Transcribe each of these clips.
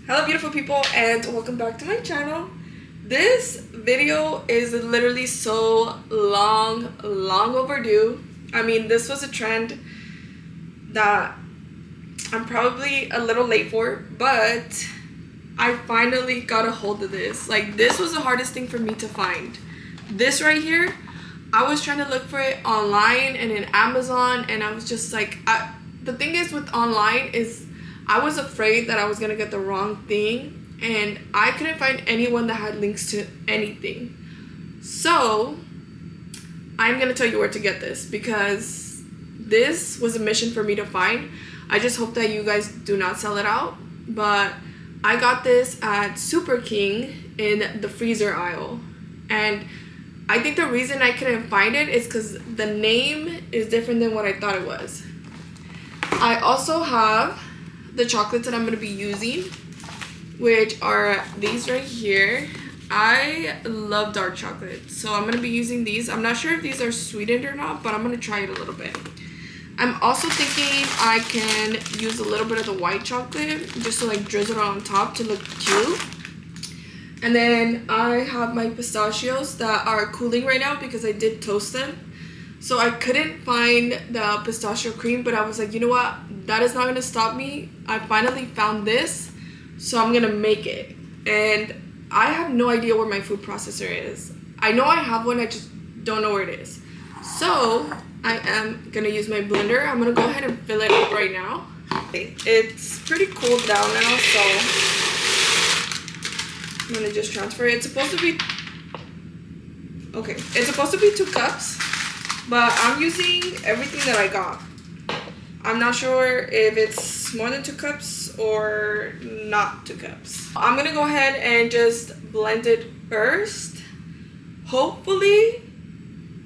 Hello beautiful people and welcome back to my channel. This video is literally so long overdue. I mean, this was a trend that I'm probably a little late for, but I finally got a hold of this. Like, this was the hardest thing for me to find. This right here, I was trying to look for it online and in Amazon, and I was just like, the thing is with online is I was afraid that I was gonna get the wrong thing, and I couldn't find anyone that had links to anything. So I'm gonna tell you where to get this because this was a mission for me to find. I just hope that you guys do not sell it out, but I got this at Super King in the freezer aisle, and I think the reason I couldn't find it is because the name is different than what I thought it was. I also have the chocolates that I'm going to be using, which are these right here. I love dark chocolate, so I'm going to be using these. I'm not sure if these are sweetened or not, but I'm going to try it a little bit. I'm also thinking I can use a little bit of the white chocolate just to like drizzle it on top to look cute. And then I have my pistachios that are cooling right now because I did toast them. So I couldn't find the pistachio cream, but I was like, you know what? That is not going to stop me. I finally found this, so I'm going to make it. And I have no idea where my food processor is. I know I have one, I just don't know where it is. So I am going to use my blender. I'm going to go ahead and fill it up right now. It's pretty cooled down now, so I'm going to just transfer it. It's supposed to be... Okay, it's supposed to be 2 cups. But I'm using everything that I got. I'm not sure if it's more than 2 cups or not 2 cups. I'm gonna go ahead and just blend it first. Hopefully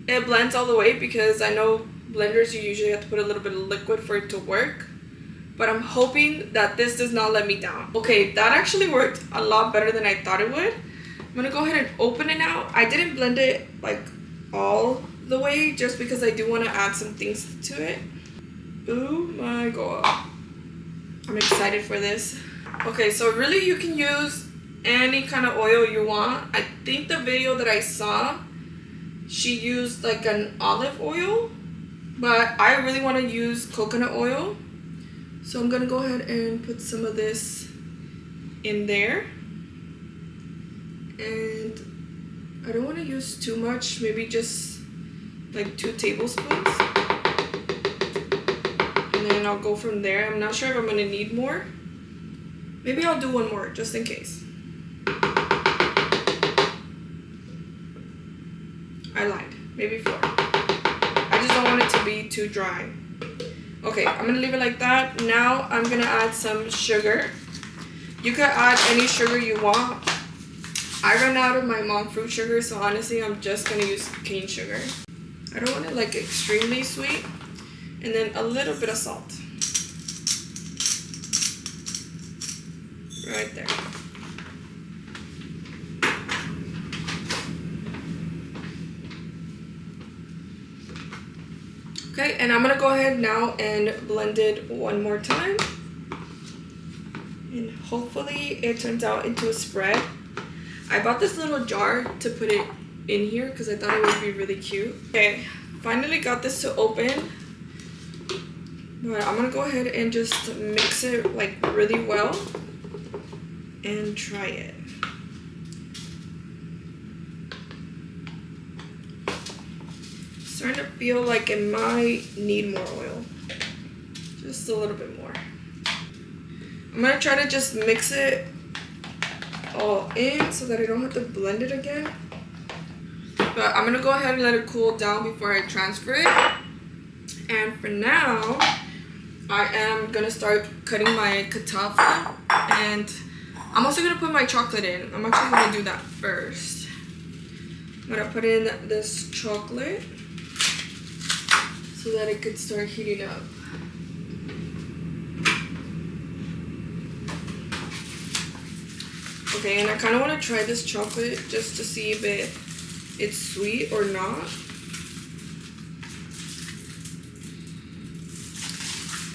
it blends all the way because I know blenders you usually have to put a little bit of liquid for it to work. But I'm hoping that this does not let me down. Okay, that actually worked a lot better than I thought it would. I'm gonna go ahead and open it now. I didn't blend it like all the way just because I do want to add some things to it. Oh my god, I'm excited for this. Okay, so really you can use any kind of oil you want. I think the video that I saw, she used like an olive oil, but I really want to use coconut oil, so I'm gonna go ahead and put some of this in there. And I don't want to use too much, maybe just like 2 tablespoons, and then I'll go from there. I'm not sure if I'm gonna need more. Maybe I'll do 1 more just in case. I lied, maybe 4. I just don't want it to be too dry. Okay, I'm gonna leave it like that. Now I'm gonna add some sugar. You could add any sugar you want. I ran out of my monk fruit sugar, so honestly I'm just gonna use cane sugar. I don't want it like extremely sweet. And then a little bit of salt. Right there. Okay, and I'm gonna go ahead now and blend it 1 more time. And hopefully it turns out into a spread. I bought this little jar to put it in here because I thought it would be really cute. Okay, finally got this to open. But I'm gonna go ahead and just mix it like really well and try it. Starting to feel like it might need more oil. Just a little bit more. I'm gonna try to just mix it all in so that I don't have to blend it again. But I'm gonna go ahead and let it cool down before I transfer it. And for now, I am gonna start cutting my kataffa, and I'm also gonna put my chocolate in. I'm actually gonna do that first. I'm gonna put in this chocolate so that it could start heating up. Okay, and I kind of want to try this chocolate just to see if it's sweet or not.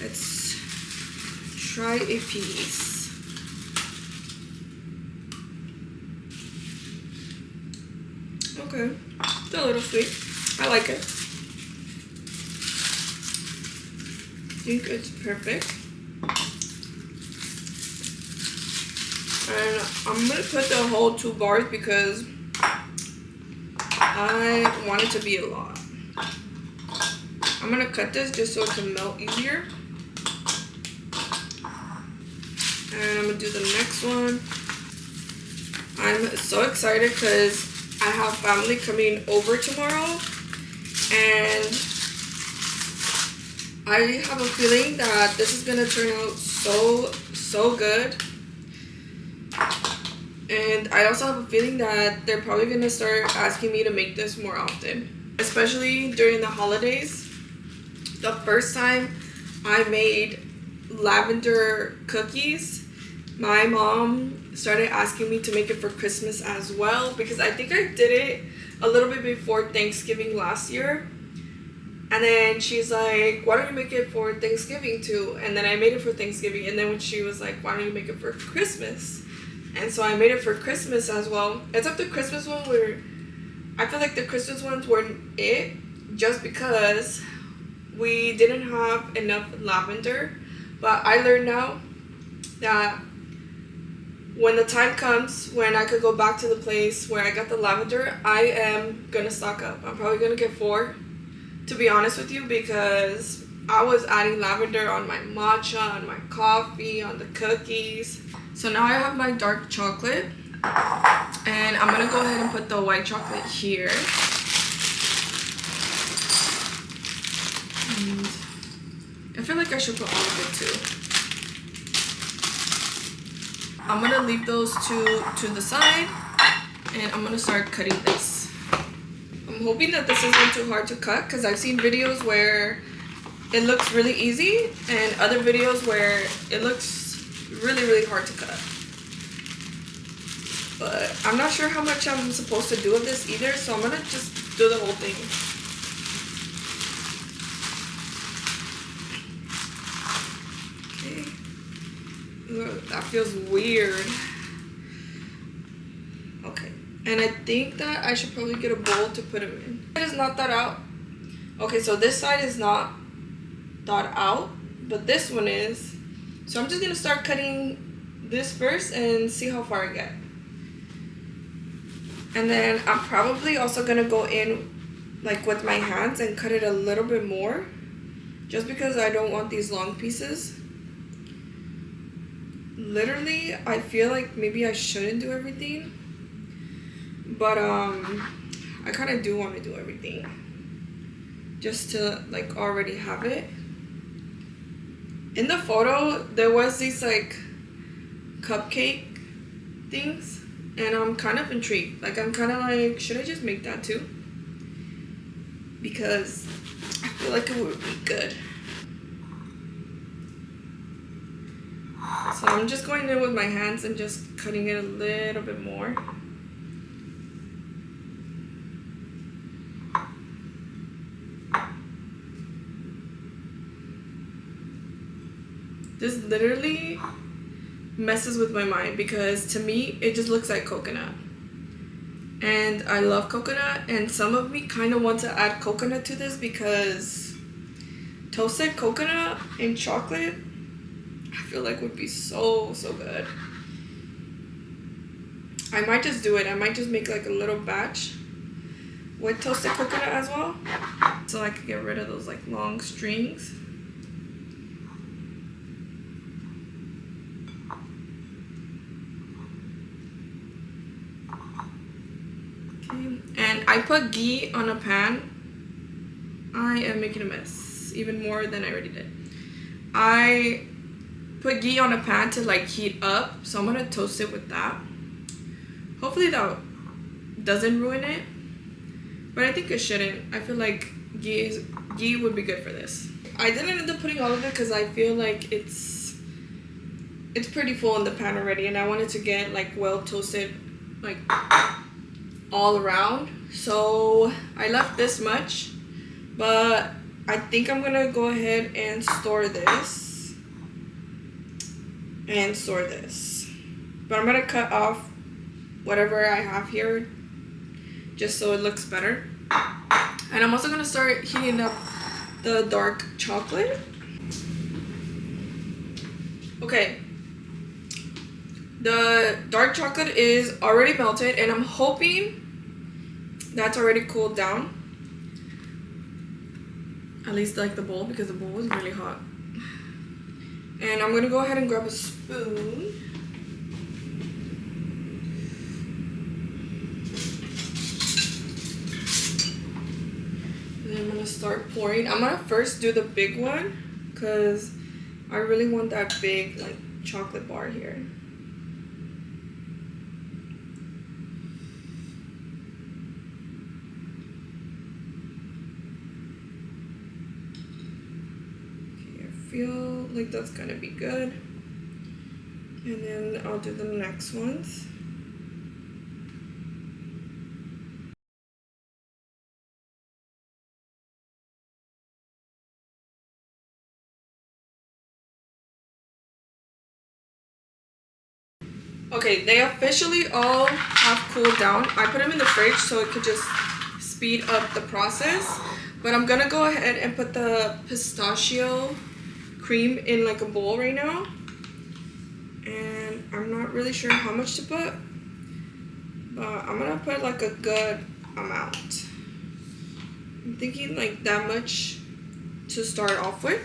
Let's try a piece. Okay. It's a little sweet. I like it. I think it's perfect. And I'm gonna put the whole 2 bars because I want it to be a lot. I'm gonna cut this just so it can melt easier. And I'm gonna do the next one. I'm so excited because I have family coming over tomorrow, and I have a feeling that this is gonna turn out so good. And I also have a feeling that they're probably gonna start asking me to make this more often, especially during the holidays. The first time I made lavender cookies, my mom started asking me to make it for Christmas as well, because I think I did it a little bit before Thanksgiving last year. And then she's like, why don't you make it for Thanksgiving too? And then I made it for Thanksgiving. And then when she was like, why don't you make it for Christmas? And so I made it for Christmas as well. Except the Christmas one where I feel like the Christmas ones weren't it, just because we didn't have enough lavender. But I learned now that when the time comes when I could go back to the place where I got the lavender, I am gonna stock up. I'm probably gonna get 4, to be honest with you, because I was adding lavender on my matcha, on my coffee, on the cookies. So now I have my dark chocolate, and I'm gonna go ahead and put the white chocolate here. And I feel like I should put all of it too. I'm gonna leave those two to the side, and I'm gonna start cutting this. I'm hoping that this isn't too hard to cut, because I've seen videos where it looks really easy and other videos where it looks really hard to cut. But I'm not sure how much I'm supposed to do of this either, so I'm gonna just do the whole thing. Okay. Ugh, that feels weird. Okay. And I think that I should probably get a bowl to put them in. It is not thawed out. Okay, so this side is not thawed out, but this one is. So I'm just gonna start cutting this first and see how far I get. And then I'm probably also gonna go in like with my hands and cut it a little bit more, just because I don't want these long pieces. Literally, I feel like maybe I shouldn't do everything, but I kind of do want to do everything, just to like already have it. In the photo, there was these like cupcake things, and I'm kind of intrigued. Like, I'm kind of like, should I just make that too? Because I feel like it would be good. So I'm just going in with my hands and just cutting it a little bit more. This literally messes with my mind, because to me it just looks like coconut, and I love coconut, and some of me kind of want to add coconut to this, because toasted coconut and chocolate I feel like would be so good. I might just do it. I might just make like a little batch with toasted coconut as well, so I could get rid of those like long strings. And I put ghee on a pan. I am making a mess, even more than I already did. I put ghee on a pan to like heat up, so I'm gonna toast it with that. Hopefully that doesn't ruin it, but I think it shouldn't. I feel like ghee would be good for this. I didn't end up putting all of it because I feel like it's pretty full in the pan already, and I wanted to get like well toasted, like all around. So I left this much, but I think I'm gonna go ahead and store this but I'm gonna cut off whatever I have here just so it looks better. And I'm also gonna start heating up the dark chocolate. Okay, the dark chocolate is already melted, and I'm hoping that's already cooled down. At least like the bowl, because the bowl was really hot. And I'm gonna go ahead and grab a spoon. And then I'm gonna start pouring. I'm gonna first do the big one because I really want that big like chocolate bar here. Feel like that's gonna be good, and then I'll do the next ones. Okay, they officially all have cooled down. I put them in the fridge so it could just speed up the process, but I'm gonna go ahead and put the pistachio cream in like a bowl right now, and I'm not really sure how much to put, but I'm gonna put like a good amount. I'm thinking like that much to start off with,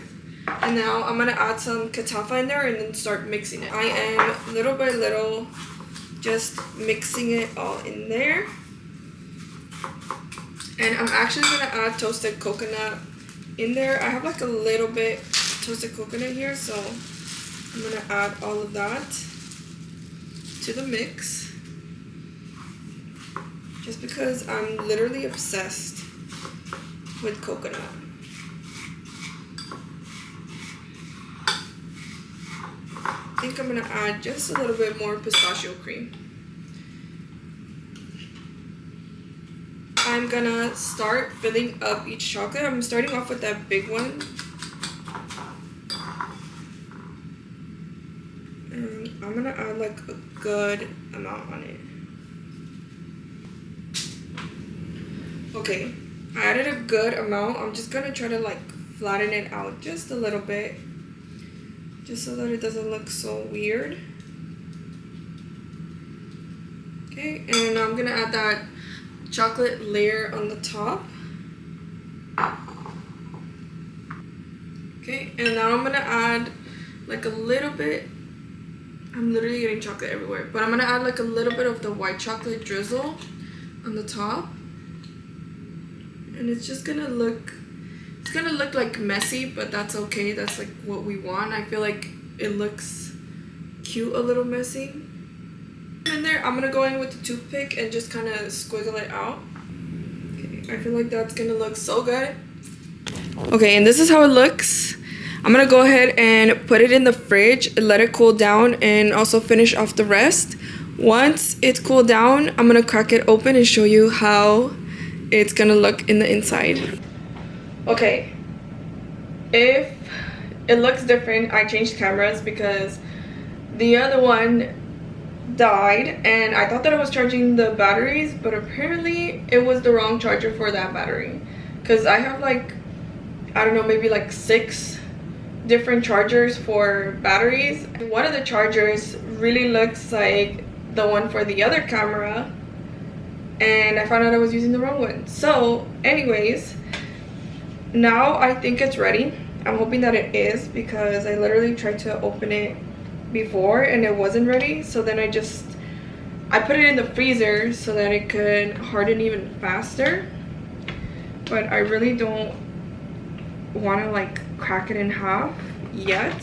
and now I'm gonna add some katafa in there and then start mixing it. I am little by little just mixing it all in there, and I'm actually gonna add toasted coconut in there. I have like a little bit toasted coconut here, so I'm gonna add all of that to the mix just because I'm literally obsessed with coconut. I think I'm gonna add just a little bit more pistachio cream. I'm gonna start filling up each chocolate. I'm starting off with that big one. I'm gonna add like a good amount on it. Okay, I added a good amount. I'm just gonna try to like flatten it out just a little bit, just so that it doesn't look so weird. Okay, and I'm gonna add that chocolate layer on the top. Okay, and now I'm gonna add like a little bit. I'm literally getting chocolate everywhere, but I'm gonna add like a little bit of the white chocolate drizzle on the top, and it's just gonna look, it's gonna look like messy, but that's okay. That's like what we want. I feel like it looks cute, a little messy. In there, I'm gonna go in with the toothpick and just kind of squiggle it out. Okay, I feel like that's gonna look so good. Okay, and this is how it looks. I'm gonna go ahead and put it in the fridge, let it cool down, and also finish off the rest. Once it's cooled down, I'm gonna crack it open and show you how it's gonna look in the inside. Okay, if it looks different, I changed cameras because the other one died, and I thought that I was charging the batteries, but apparently it was the wrong charger for that battery, because I have like, I don't know, maybe like 6 different chargers for batteries. One of the chargers really looks like the one for the other camera, and I found out I was using the wrong one. So anyways, now I think it's ready. I'm hoping that it is, because I literally tried to open it before and it wasn't ready. So then I put it in the freezer so that it could harden even faster, but I really don't want to like crack it in half yet.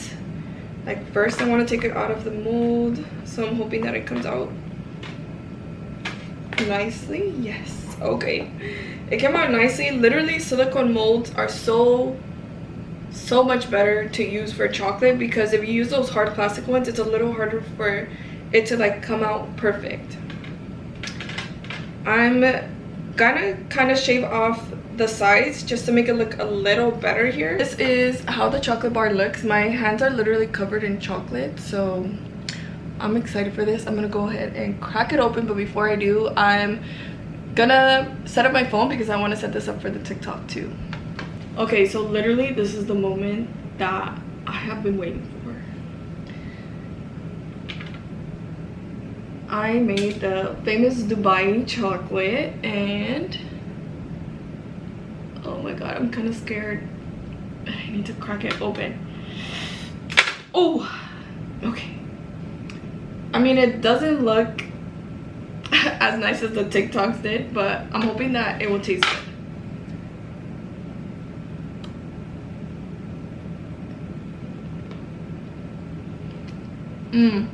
Like first I want to take it out of the mold, so I'm hoping that it comes out nicely. Yes, okay, it came out nicely. Literally silicone molds are so much better to use for chocolate, because if you use those hard plastic ones, it's a little harder for it to like come out perfect. I'm gonna kind of shave off the sides just to make it look a little better here. This is how the chocolate bar looks. My hands are literally covered in chocolate, so I'm excited for this. I'm gonna go ahead and crack it open, but before I do, I'm gonna set up my phone because I want to set this up for the TikTok too. Okay, so literally this is the moment that I have been waiting for. I made the famous Dubai chocolate, and oh my god, I'm kind of scared. I need to crack it open. Oh, okay. I mean, it doesn't look as nice as the TikToks did, but I'm hoping that it will taste good.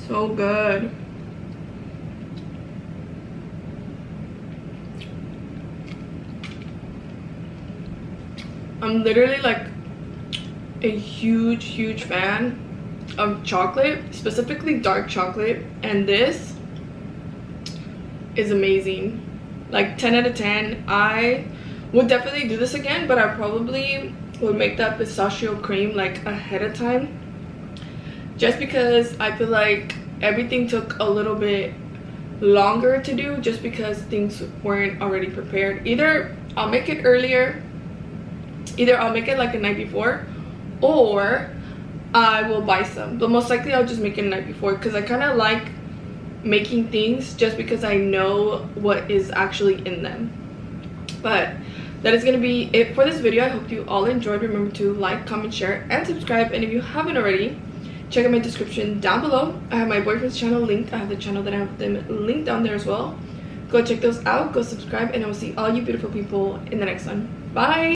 So good. I'm literally like a huge fan of chocolate, specifically dark chocolate, and this is amazing. Like 10 out of 10. I would definitely do this again, but I probably would make that pistachio cream like ahead of time, just because I feel like everything took a little bit longer to do just because things weren't already prepared. Either I'll make it earlier, either I'll make it like a night before, or I will buy some, but most likely I'll just make it the night before because I kind of like making things just because I know what is actually in them. But that is going to be it for this video. I hope you all enjoyed. Remember to like, comment, share, and subscribe, and if you haven't already, check out my description down below. I have my boyfriend's channel linked. I have the channel that I have them linked down there as well. Go check those out, go subscribe, and I will see all you beautiful people in the next one. Bye.